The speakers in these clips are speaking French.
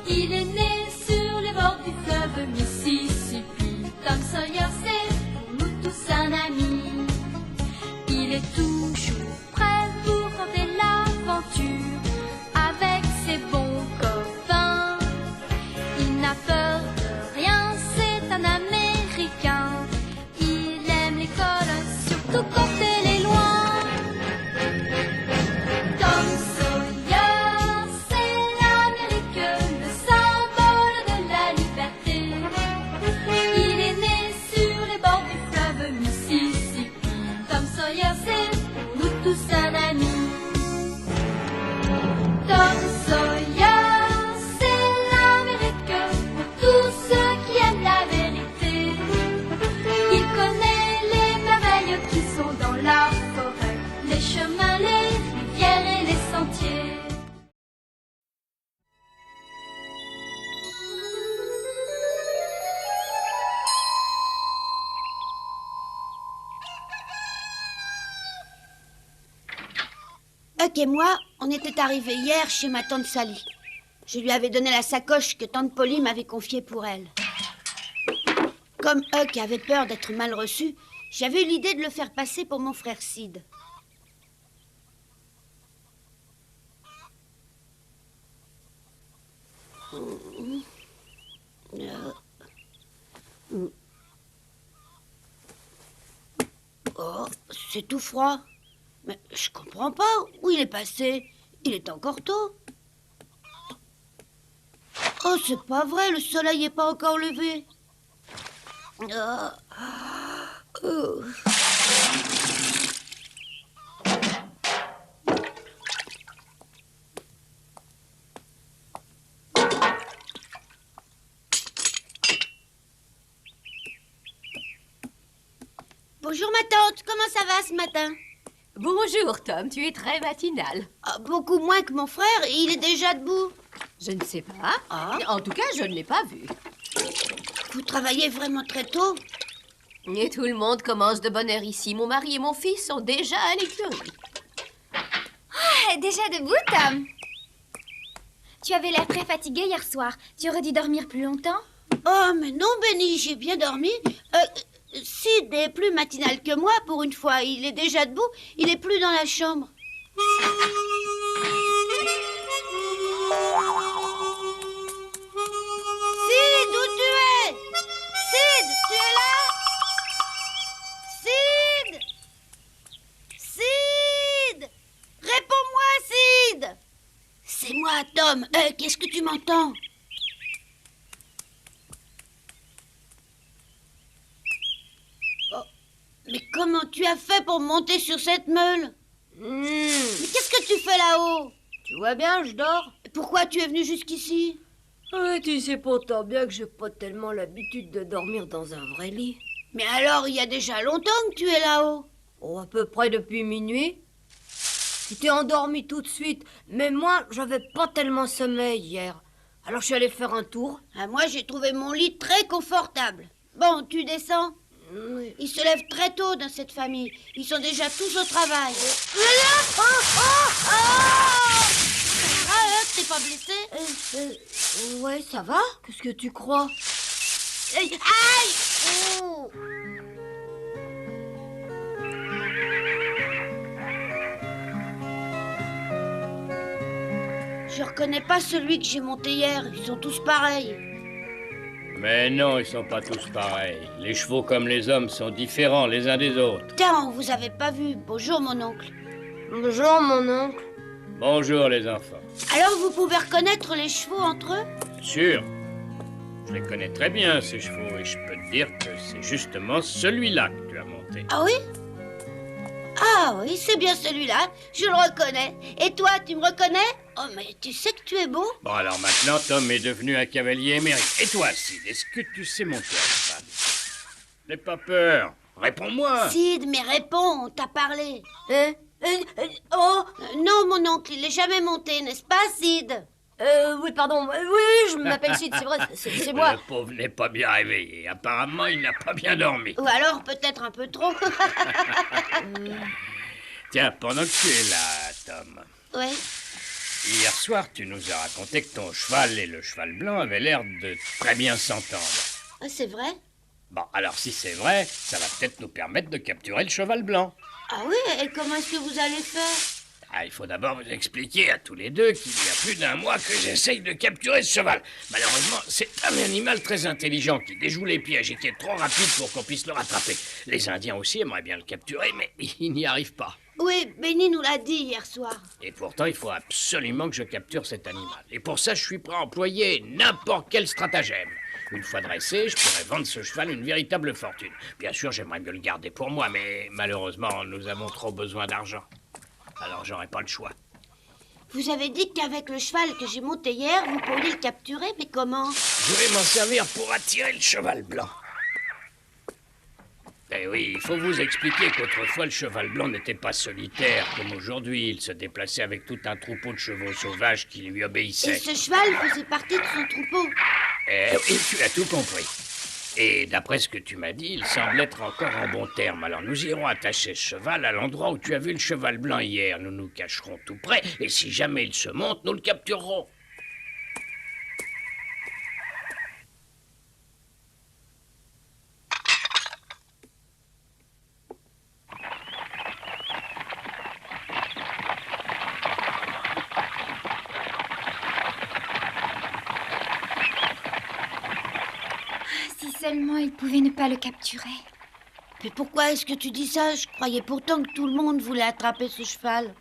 Il est né sur les bords du fleuve Mississippi. Tom Sawyer, c'est pour nous tous un ami. Il est toujours prêt pour tenter l'aventure avec ses bons copains. Il n'a peur de rien, c'est un Américain. Il aime l'école, surtout quand elle est loin. Tom Sawyer, c'est l'Amérique, le symbole de la liberté. Il est né sur les bords du fleuve Mississippi. Tom Sawyer, c'est pour nous tous un ami. Tom Sawyer, c'est l'Amérique pour tous ceux qui aiment la vérité. Il connaît les merveilles qui sont dans la forêt, les chemins, les rivières et les sentiers. Huck et moi, on était arrivés hier chez ma tante Sally. Je lui avais donné la sacoche que tante Polly m'avait confiée pour elle. Comme Huck avait peur d'être mal reçu, j'avais eu l'idée de le faire passer pour mon frère Sid. Oh, c'est tout froid. Mais je comprends pas. Où il est passé? Il est encore tôt. Oh, c'est pas vrai, le soleil est pas encore levé. Oh. Bonjour ma tante, comment ça va ce matin? Bonjour Tom, tu es très matinal. Ah, beaucoup moins que mon frère, il est déjà debout. Je ne sais pas. Ah. En tout cas, je ne l'ai pas vu. Vous travaillez vraiment très tôt? Et tout le monde commence de bonne heure ici. Mon mari et mon fils sont déjà à l'écurie. Déjà debout, Tom? Tu avais l'air très fatigué hier soir. Tu aurais dû dormir plus longtemps? Oh, mais non, Benny, j'ai bien dormi. Sid est plus matinal que moi pour une fois. Il est déjà debout, il est plus dans la chambre. Sid, où tu es? Sid, tu es là? Sid! Sid! Réponds-moi, Sid! C'est moi, Tom. Qu'est-ce que tu m'entends? Mais comment tu as fait pour monter sur cette meule? Mais qu'est-ce que tu fais là-haut? Tu vois bien, je dors. Pourquoi tu es venu jusqu'ici? Ouais, tu sais pourtant bien que j'ai pas tellement l'habitude de dormir dans un vrai lit. Mais alors, il y a déjà longtemps que tu es là-haut. Oh, à peu près depuis minuit. Tu t'es endormi tout de suite, mais moi, j'avais pas tellement sommeil hier. Alors je suis allé faire un tour. Ah, moi, j'ai trouvé mon lit très confortable. Bon, tu descends? Oui. Ils se lèvent très tôt dans cette famille. Ils sont déjà tous au travail. T'es pas blessé? Ouais, ça va? Qu'est-ce que tu crois? Aïe! Oh. Je reconnais pas celui que j'ai monté hier. Ils sont tous pareils. Mais non, ils sont pas tous pareils. Les chevaux comme les hommes sont différents les uns des autres. Tiens, on vous avait pas vu. Bonjour, mon oncle. Bonjour, mon oncle. Bonjour les enfants. Alors, vous pouvez reconnaître les chevaux entre eux? Sûr, je les connais très bien ces chevaux et je peux te dire que c'est justement celui-là que tu as monté. Ah oui? Ah oui, c'est bien celui-là. Je le reconnais. Et toi, tu me reconnais? Oh, mais tu sais que tu es beau. Bon alors maintenant, Tom est devenu un cavalier émérite. Et toi, Sid, est-ce que tu sais monter à cheval? N'aie pas peur, réponds-moi. Sid, mais réponds, on t'a parlé. Oh, Non, mon oncle, il n'est jamais monté, n'est-ce pas, Sid? oui, pardon. Oui, je m'appelle Sid, c'est vrai, c'est moi. Le pauvre n'est pas bien réveillé. Apparemment, il n'a pas bien dormi. Ou alors peut-être un peu trop. Tiens, pendant que tu es là, Tom, Ouais. Hier soir, tu nous as raconté que ton cheval et le cheval blanc avaient l'air de très bien s'entendre. Ah, c'est vrai? Bon, alors si c'est vrai, ça va peut-être nous permettre de capturer le cheval blanc. Ah oui, et comment est-ce que vous allez faire? Ah, il faut d'abord vous expliquer à tous les deux qu'il y a plus d'un mois que j'essaye de capturer ce cheval. Malheureusement, c'est un animal très intelligent qui déjoue les pièges et qui est trop rapide pour qu'on puisse le rattraper. Les Indiens aussi aimeraient bien le capturer, mais ils n'y arrivent pas. Oui, Benny nous l'a dit hier soir. Et pourtant, il faut absolument que je capture cet animal. Et pour ça, je suis prêt à employer n'importe quel stratagème. Une fois dressé, je pourrais vendre ce cheval une véritable fortune. Bien sûr, j'aimerais mieux le garder pour moi, mais malheureusement, nous avons trop besoin d'argent. Alors, j'aurai pas le choix. Vous avez dit qu'avec le cheval que j'ai monté hier, vous pourriez le capturer, mais comment? Je vais m'en servir pour attirer le cheval blanc. Eh oui, il faut vous expliquer qu'autrefois, le cheval blanc n'était pas solitaire comme aujourd'hui. Il se déplaçait avec tout un troupeau de chevaux sauvages qui lui Et obéissaient. ce cheval faisait partie de son troupeau. Eh oui, tu as tout compris. Et d'après ce que tu m'as dit, il semble être encore en bon terme. Alors nous irons attacher ce cheval à l'endroit où tu as vu le cheval blanc hier. Nous nous cacherons tout près, et si jamais il se monte, nous le capturerons. Si seulement il pouvait ne pas le capturer. Mais pourquoi est-ce que tu dis ça? Je croyais pourtant que tout le monde voulait attraper ce cheval.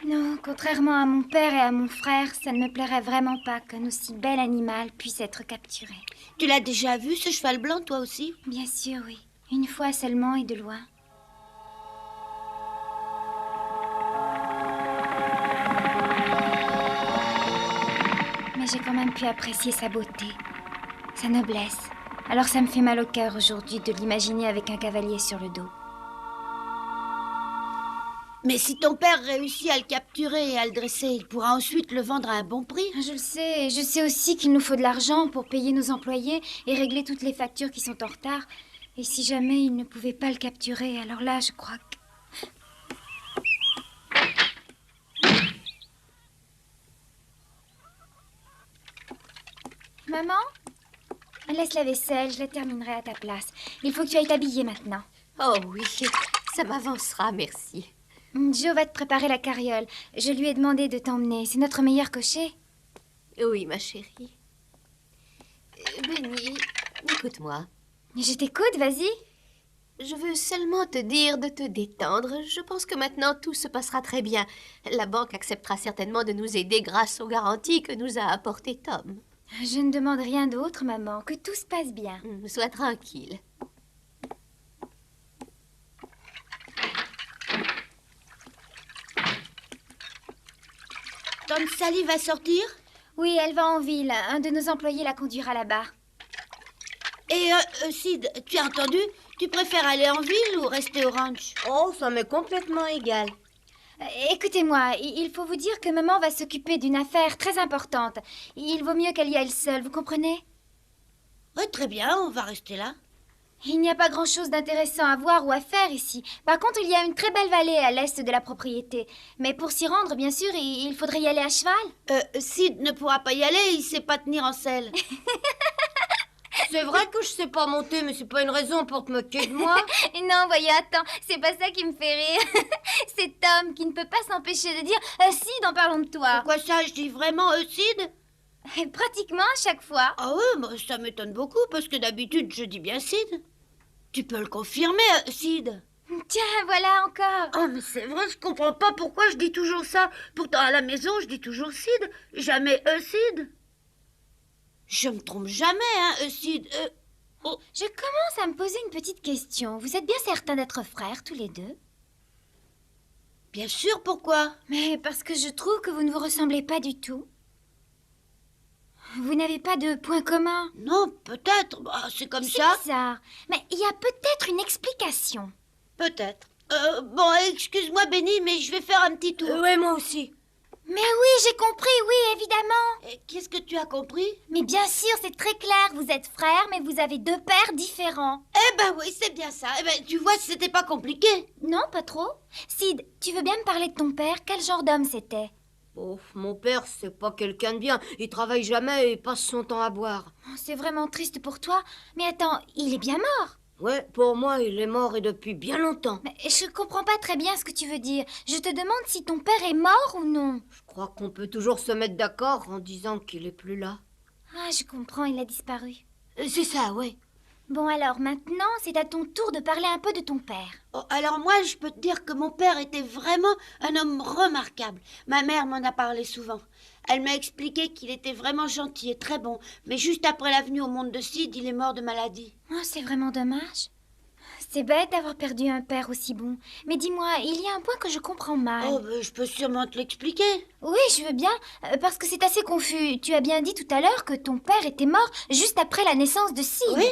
Non, contrairement à mon père et à mon frère, ça ne me plairait vraiment pas qu'un aussi bel animal puisse être capturé. Tu l'as déjà vu, ce cheval blanc, toi aussi? Bien sûr, oui. Une fois seulement et de loin. Mais j'ai quand même pu apprécier sa beauté, sa noblesse. Alors ça me fait mal au cœur aujourd'hui de l'imaginer avec un cavalier sur le dos. Mais si ton père réussit à le capturer et à le dresser, il pourra ensuite le vendre à un bon prix. Je le sais, et je sais aussi qu'il nous faut de l'argent pour payer nos employés et régler toutes les factures qui sont en retard. Et si jamais il ne pouvait pas le capturer, alors là, je crois que... Maman? Laisse la vaisselle, je la terminerai à ta place. Il faut que tu ailles t'habiller maintenant. Oh oui, ça m'avancera, merci. Joe va te préparer la carriole. Je lui ai demandé de t'emmener. C'est notre meilleur cocher. Oui, ma chérie. Benny, écoute-moi. Je t'écoute, vas-y. Je veux seulement te dire de te détendre. Je pense que maintenant tout se passera très bien. La banque acceptera certainement de nous aider grâce aux garanties que nous a apportées Tom. Je ne demande rien d'autre, maman. Que tout se passe bien. Sois tranquille. Tante Sally va sortir? Oui, elle va en ville. Un de nos employés la conduira là-bas. Et Sid, tu as entendu? Tu préfères aller en ville ou rester au ranch? Oh, ça m'est complètement égal. Écoutez-moi, il faut vous dire que maman va s'occuper d'une affaire très importante. Il vaut mieux qu'elle y aille seule, vous comprenez? Oui, très bien, on va rester là. Il n'y a pas grand-chose d'intéressant à voir ou à faire ici. Par contre, il y a une très belle vallée à l'est de la propriété. Mais pour s'y rendre, bien sûr, il faudrait y aller à cheval. Sid ne pourra pas y aller, il sait pas tenir en selle. C'est vrai que je sais pas monter, mais c'est pas une raison pour te moquer de moi. Non, voyez, attends, c'est pas ça qui me fait rire. C'est Tom qui ne peut pas s'empêcher de dire « Sid, en parlant de toi Pourquoi ça, je dis vraiment Sid ?» Pratiquement à chaque fois. Ah oui, moi, ça m'étonne beaucoup, parce que d'habitude, je dis bien Sid. Tu peux le confirmer, Sid? Tiens, voilà encore. Oh, mais c'est vrai, je comprends pas pourquoi je dis toujours ça. Pourtant, à la maison, je dis toujours Sid, jamais Sid. Je me trompe jamais, hein, Sid. Oh. Je commence à me poser une petite question. Vous êtes bien certains d'être frères, tous les deux? Bien sûr, pourquoi? Mais parce que je trouve que vous ne vous ressemblez pas du tout. Vous n'avez pas de point commun. Non, peut-être. Bah, c'est comme C'est ça. bizarre. Mais il y a peut-être une explication. Peut-être. Bon, excuse-moi, Benny, mais je vais faire un petit tour. Ouais, moi aussi. Mais oui, j'ai compris, oui, évidemment. Et qu'est-ce que tu as compris? Mais bien sûr, c'est très clair. Vous êtes frères, mais vous avez deux pères différents. Eh ben oui, c'est bien ça. Eh ben, tu vois, c'était pas compliqué. Non, pas trop. Sid, tu veux bien me parler de ton père? Quel genre d'homme c'était? Oh, mon père, c'est pas quelqu'un de bien. Il travaille jamais et passe son temps à boire. Oh, c'est vraiment triste pour toi. Mais attends, il est bien mort. Ouais, pour moi, il est mort et depuis bien longtemps. Mais je comprends pas très bien ce que tu veux dire. Je te demande si ton père est mort ou non. Je crois qu'on peut toujours se mettre d'accord en disant qu'il est plus là. Ah, je comprends, il a disparu. C'est ça, ouais. Bon alors, maintenant, c'est à ton tour de parler un peu de ton père. Oh, alors moi, je peux te dire que mon père était vraiment un homme remarquable. Ma mère m'en a parlé souvent. Elle m'a expliqué qu'il était vraiment gentil et très bon. Mais juste après la venue au monde de Sid, il est mort de maladie. Oh, c'est vraiment dommage. C'est bête d'avoir perdu un père aussi bon. Mais dis-moi, il y a un point que je comprends mal. Oh, ben, je peux sûrement te l'expliquer. Oui, je veux bien, parce que c'est assez confus. Tu as bien dit tout à l'heure que ton père était mort juste après la naissance de Sid. Oui.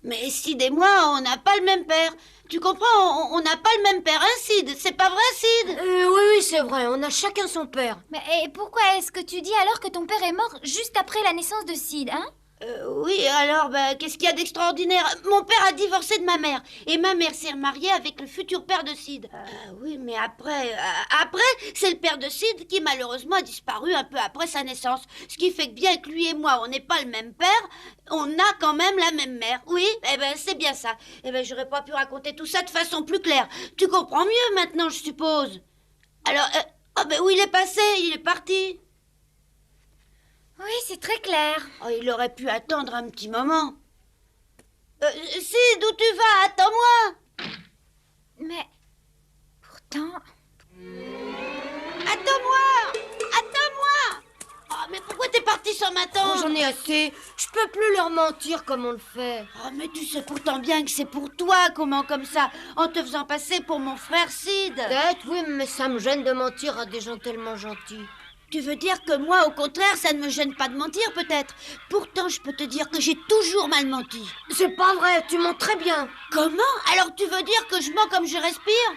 Mais Sid et moi, on n'a pas le même père. Tu comprends, on n'a pas le même père, hein, Sid? C'est pas vrai, Sid? Oui, c'est vrai, on a chacun son père. Mais et pourquoi est-ce que tu dis alors que ton père est mort juste après la naissance de Sid, hein? Oui, alors, ben, qu'est-ce qu'il y a d'extraordinaire? Mon père a divorcé de ma mère. Et ma mère s'est remariée avec le futur père de Sid. Oui, mais après, c'est le père de Sid qui malheureusement a disparu un peu après sa naissance. Ce qui fait que bien que lui et moi, on n'est pas le même père, on a quand même la même mère. Oui, eh ben, c'est bien ça. Eh ben, j'aurais pas pu raconter tout ça de façon plus claire. Tu comprends mieux maintenant, je suppose. Alors, oh ben, où il est passé? Il est parti. Oui, c'est très clair. Oh, il aurait pu attendre un petit moment. Sid, où tu vas? Attends-moi. Mais pourtant... Attends-moi. Attends-moi. Oh, mais pourquoi t'es parti sans m'attendre? Oh, j'en ai assez. Je peux plus leur mentir comme on le fait. Oh, mais tu sais pourtant bien que c'est pour toi qu'on ment comme ça, en te faisant passer pour mon frère Sid. Peut-être, oui, mais ça me gêne de mentir à des gens tellement gentils. Tu veux dire que moi, au contraire, ça ne me gêne pas de mentir, peut-être? Pourtant, je peux te dire que j'ai toujours mal menti. C'est pas vrai, tu mens très bien. Comment? Alors tu veux dire que je mens comme je respire?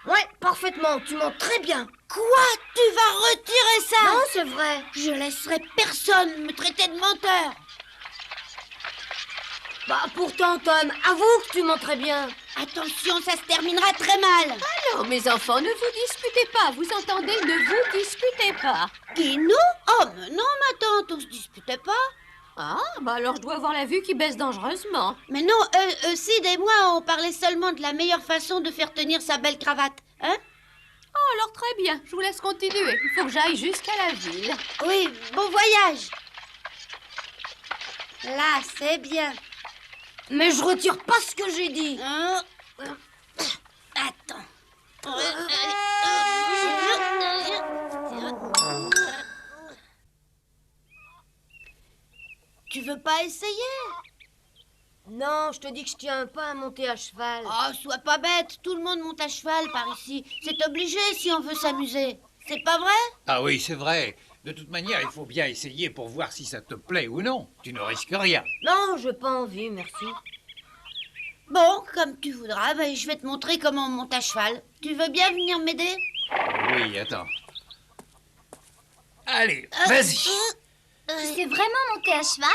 Ouais, parfaitement, tu mens très bien. Quoi? Tu vas retirer ça? Non, c'est vrai. Je laisserai personne me traiter de menteur. Bah pourtant, Tom, avoue que tu mens très bien. Attention, ça se terminera très mal. Alors, mes enfants, ne vous disputez pas. Vous entendez? Ne vous disputez pas. Qui, nous? Oh, mais non, ma tante, on se disputait pas. Ah, bah alors je dois avoir la vue qui baisse dangereusement. Mais non, Sid et moi, on parlait seulement de la meilleure façon de faire tenir sa belle cravate. Hein? Oh, alors très bien. Je vous laisse continuer. Il faut que j'aille jusqu'à la ville. Oui, bon voyage. Là, c'est bien. Mais je retire pas ce que j'ai dit. Attends. Tu veux pas essayer? Non, je te dis que je tiens pas à monter à cheval. Oh, sois pas bête, tout le monde monte à cheval par ici. C'est obligé si on veut s'amuser. C'est pas vrai? Ah oui, c'est vrai. De toute manière, il faut bien essayer pour voir si ça te plaît ou non. Tu ne risques rien. Non, j'ai pas envie, merci. Bon, comme tu voudras, ben, je vais te montrer comment on monte à cheval. Tu veux bien venir m'aider? Oui, attends. Allez, vas-y. Tu sais vraiment monter à cheval?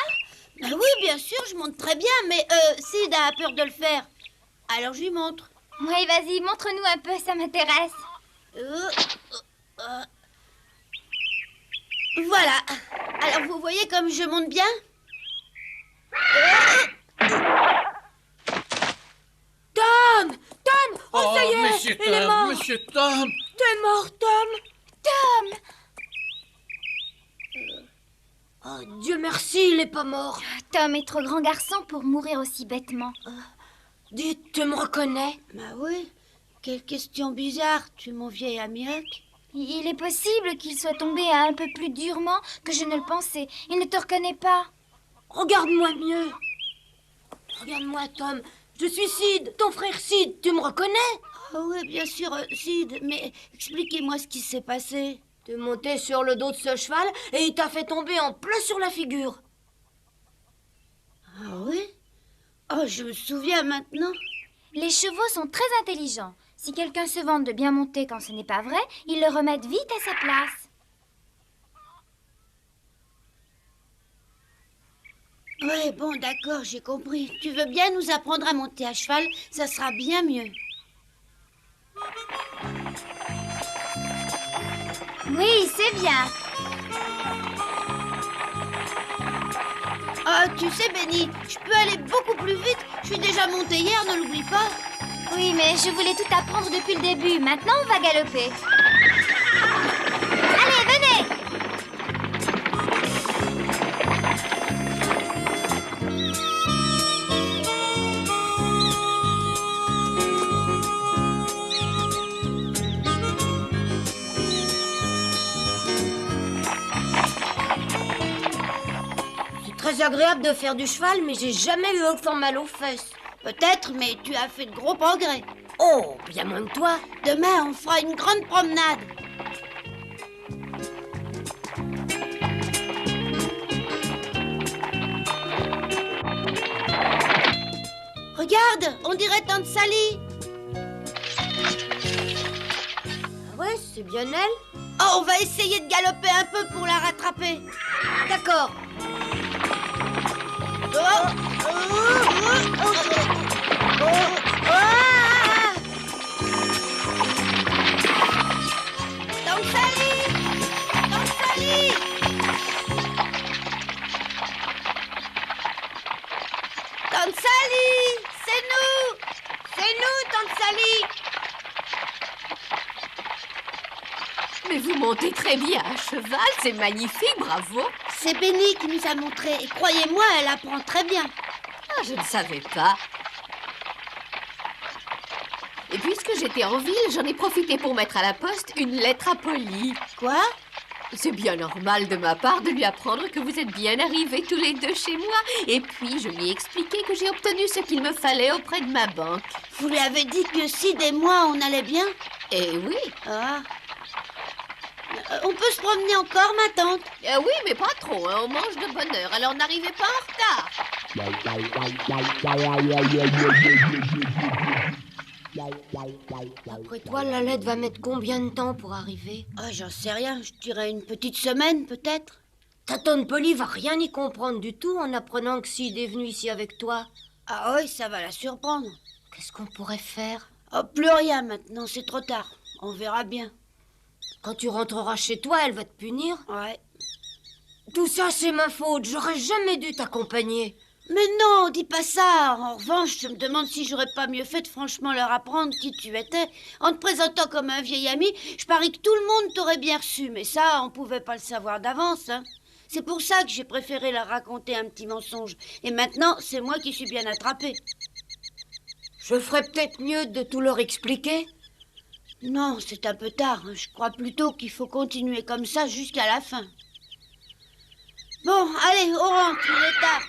Ben oui, bien sûr, je monte très bien, mais Sid a peur de le faire. Alors je lui montre. Oui, vas-y, montre-nous un peu, ça m'intéresse. Voilà. Alors vous voyez comme je monte bien? Tom! Tom! Oh, ça y est! Monsieur Il est Tom, mort! Monsieur Tom. T'es mort, Tom! Tom! Oh, Dieu merci, il est pas mort. Tom est trop grand garçon pour mourir aussi bêtement. Dites, tu me reconnais? Bah oui. Quelle question bizarre, tu mon vieil ami Huck. Il est possible qu'il soit tombé un peu plus durement que je ne le pensais. Il ne te reconnaît pas. Regarde-moi mieux. Regarde-moi, Tom. Je suis Sid, ton frère Sid. Tu me reconnais? Ah oui, bien sûr, Sid, mais expliquez-moi ce qui s'est passé. T'es monté sur le dos de ce cheval et il t'a fait tomber en plein sur la figure. Ah oui? Oh, je me souviens maintenant. Les chevaux sont très intelligents. Si quelqu'un se vante de bien monter quand ce n'est pas vrai, ils le remettent vite à sa place. Oui, bon, d'accord, j'ai compris. Tu veux bien nous apprendre à monter à cheval? Ça sera bien mieux. Oui, c'est bien. Ah, tu sais, Benny, je peux aller beaucoup plus vite. Je suis déjà montée hier, ne l'oublie pas. Oui, mais je voulais tout apprendre depuis le début. Maintenant, on va galoper. Allez, venez! C'est très agréable de faire du cheval, mais j'ai jamais eu autant mal aux fesses. Peut-être, mais tu as fait de gros progrès. Oh, bien moins que toi. Demain, on fera une grande promenade. Regarde, on dirait Tante Sally. Ah ouais, c'est bien elle. Oh, on va essayer de galoper un peu pour la rattraper. D'accord. Tante Sally! Tante Sally! Tante Sally! C'est nous! C'est nous, Tante Sally! Mais vous montez très bien à cheval, c'est magnifique, bravo. C'est Benny qui nous a montré. Et croyez-moi, elle apprend très bien. Ah, je ne savais pas. Et puisque j'étais en ville, j'en ai profité pour mettre à la poste une lettre à Polly. Quoi? C'est bien normal de ma part de lui apprendre que vous êtes bien arrivés tous les deux chez moi. Et puis, je lui ai expliqué que j'ai obtenu ce qu'il me fallait auprès de ma banque. Vous lui avez dit que Sid et moi, on allait bien? Eh oui. Ah. On peut se promener encore, ma tante? Oui, mais pas trop, hein. On mange de bonne heure, alors n'arrivez pas en retard. Après toi, la lettre va mettre combien de temps pour arriver? Ah, j'en sais rien. Je dirais une petite semaine, peut-être. Ta tante Polly va rien y comprendre du tout en apprenant que Sid est venu ici avec toi. Ah oui, ça va la surprendre. Qu'est-ce qu'on pourrait faire? Oh, plus rien maintenant, c'est trop tard. On verra bien. Quand tu rentreras chez toi, elle va te punir. Ouais. Tout ça, c'est ma faute. J'aurais jamais dû t'accompagner. Mais non, dis pas ça. En revanche, je me demande si j'aurais pas mieux fait de franchement leur apprendre qui tu étais. En te présentant comme un vieil ami, je parie que tout le monde t'aurait bien reçu. Mais ça, on pouvait pas le savoir d'avance, hein. C'est pour ça que j'ai préféré leur raconter un petit mensonge. Et maintenant, c'est moi qui suis bien attrapée. Je ferais peut-être mieux de tout leur expliquer. Non, c'est un peu tard. Je crois plutôt qu'il faut continuer comme ça jusqu'à la fin. Bon, allez, on rentre, il est tard.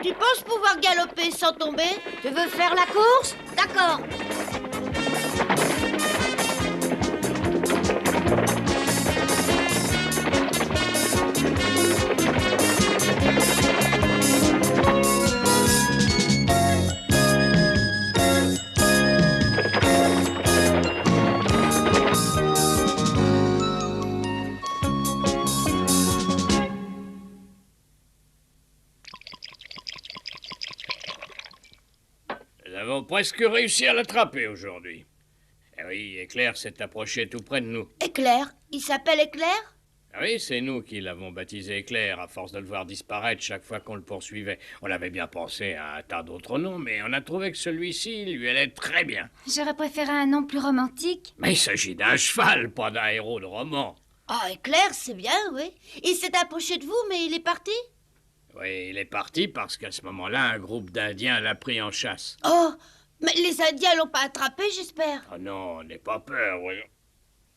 Tu penses pouvoir galoper sans tomber? Tu veux faire la course? D'accord. Nous avons presque réussi à l'attraper aujourd'hui. Eh oui, Éclair s'est approché tout près de nous. Éclair? Il s'appelle Éclair? Ah oui, c'est nous qui l'avons baptisé Éclair, à force de le voir disparaître chaque fois qu'on le poursuivait. On avait bien pensé à un tas d'autres noms, mais on a trouvé que celui-ci lui allait très bien. J'aurais préféré un nom plus romantique. Mais il s'agit d'un cheval, pas d'un héros de roman. Ah, Éclair, c'est bien, oui. Il s'est approché de vous, mais il est parti? Oui, il est parti parce qu'à ce moment-là, un groupe d'Indiens l'a pris en chasse. Oh, mais les Indiens l'ont pas attrapé, j'espère. Oh non, n'aie pas peur, voyons.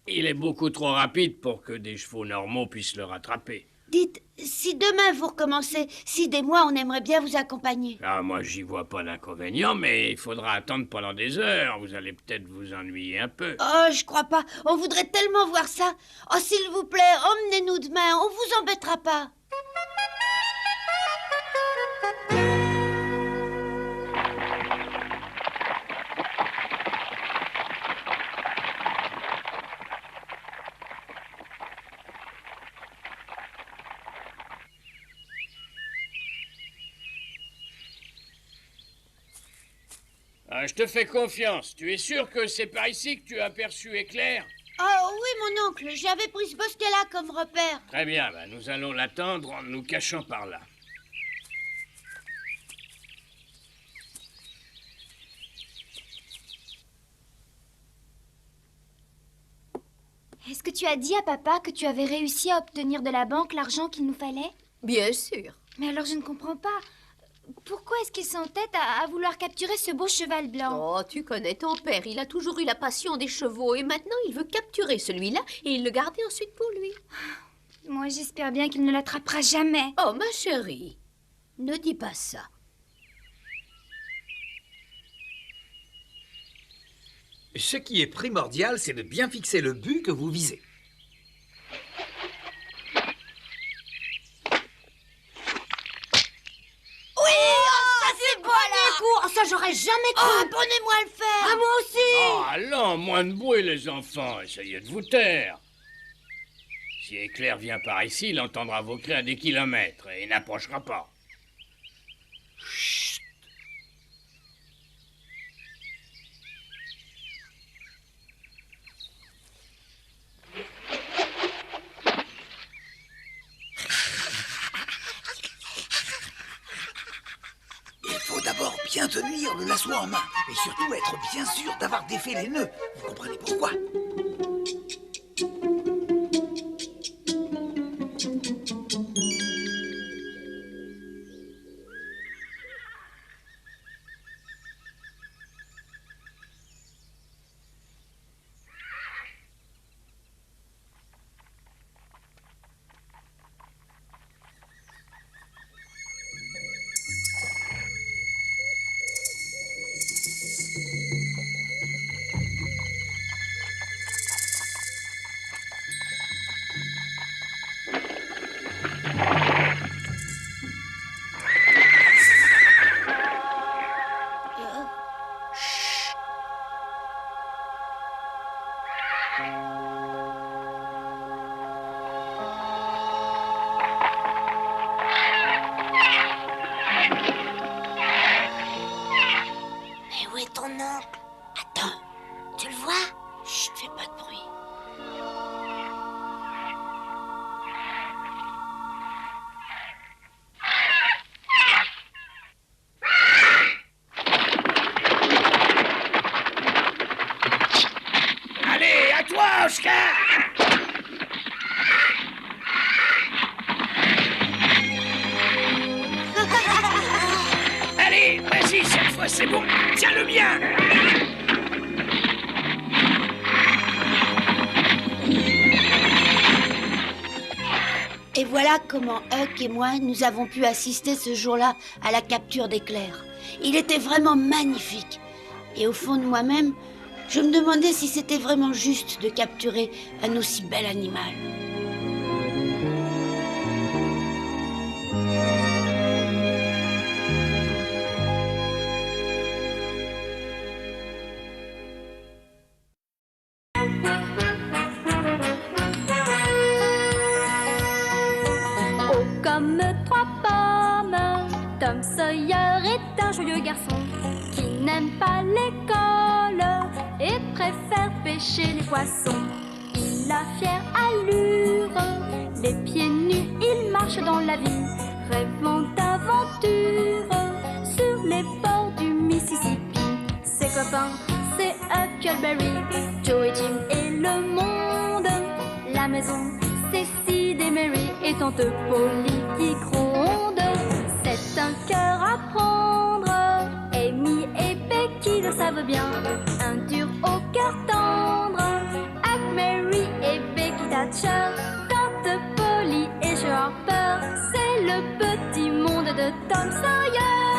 Il est beaucoup trop rapide pour que des chevaux normaux puissent le rattraper. Dites, si demain vous recommencez, Sid et moi, on aimerait bien vous accompagner. Ah, moi, j'y vois pas d'inconvénient, mais il faudra attendre pendant des heures. Vous allez peut-être vous ennuyer un peu. Oh, je crois pas. On voudrait tellement voir ça. Oh, s'il vous plaît, emmenez-nous demain. On vous embêtera pas. Ah, je te fais confiance. Tu es sûr que c'est par ici que tu as aperçu Éclair? Oh oui, mon oncle, j'avais pris ce bosquet-là comme repère. Très bien, ben, nous allons l'attendre en nous cachant par là. Est-ce que tu as dit à papa que tu avais réussi à obtenir de la banque l'argent qu'il nous fallait? Bien sûr. Mais alors je ne comprends pas. Pourquoi est-ce qu'il s'entête à vouloir capturer ce beau cheval blanc? Oh, tu connais ton père, il a toujours eu la passion des chevaux et maintenant il veut capturer celui-là et le garder ensuite pour lui. Moi, j'espère bien qu'il ne l'attrapera jamais. Oh, ma chérie, ne dis pas ça. Ce qui est primordial, c'est de bien fixer le but que vous visez. Oh, ça j'aurais jamais cru. Oh, apprenez-moi à le faire. Ah, moi aussi. Oh, allons, moins de bruit, les enfants. Essayez de vous taire. Si Éclair vient par ici, il entendra vos cris à des kilomètres et il n'approchera pas. Chut. Il faut d'abord bien tenir le lasso en main et surtout être bien sûr d'avoir défait les nœuds. Vous comprenez pourquoi? Mais où est ton oncle? Attends, tu le vois? Chut, fais pas de bruit. Allez, à toi, Oscar! Allez, vas-y, cette fois c'est bon. Tiens le bien. Et voilà comment Huck et moi, nous avons pu assister ce jour-là à la capture d'Éclair. Il était vraiment magnifique. Et au fond de moi-même, je me demandais si c'était vraiment juste de capturer un aussi bel animal. Haut comme trois pommes, Tom Sawyer est un joyeux garçon qui n'aime pas l'école et préfère pêcher les poissons. Il a fière allure, les pieds nus, il marche dans la vie, rêvant d'aventure sur les bords du Mississippi. Ses copains, c'est Huckleberry, Joe et Jim et le monde. La maison, c'est Sid et Mary et tante Polly qui gronde. C'est un cœur à prendre, Amy et Becky le savent bien. Un dur au cœur tendre, Huck, Mary et Becky Thatcher. Tante Polly et Joe Harper, c'est le petit monde de Tom Sawyer.